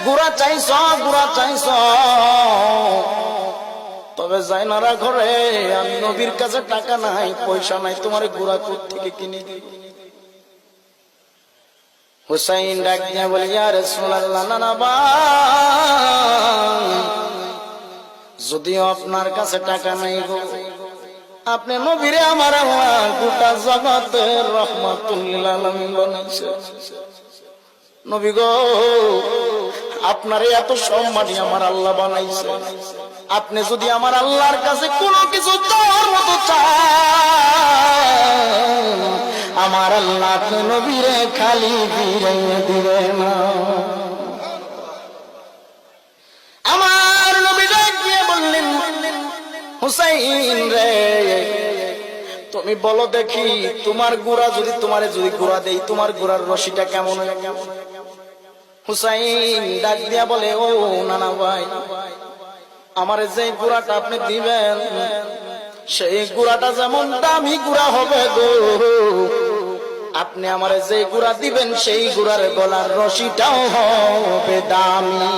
গুড়া চাইছ তবে জাইনারা ঘরে আমি নবীর কাছে টাকা নাই পয়সা নাই, তোমার গুড়া কোত্থেকে কিনে দিই। হুসাইন ডাক দিয়ে বলে ইয়া রাসূলুল্লাহ, না ভাই, যদিও আপনার কাছে টাকা নাই গো, আপনি নবীরে আমার আল্লাহ গোটা জগতের রাহমাতুল লিল আলামিন বানাইছে। নবী গো, আপনারে এত সম্মানী আমার আল্লাহ বানাইছে, আপনি যদি আমার আল্লাহর কাছে কোনো কিছু চাওয়ার মতো চান, আমার আল্লাহ আপনি নবীরে খালি ফিরাইয়া দিবে না। আমার নবী ডাক দিয়ে বললেন, হুসাইন রে, তুমি বলো দেখি, তোমার গুড়া যদি তোমারে যদি গুড়া দেই, তোমার গুড়ার রশিটা কেমন? হুসাইন ডাক দিয়া বলে, ও নানা ভাই, আমার যে গুড়াটা আপনি দিবেন সেই গুড়াটা যেমন দামি গুড়া হবে গো, আপনি আমার যে গুড়া দিবেন সেই গুড়ার গলার রশিটাও হবে দামি।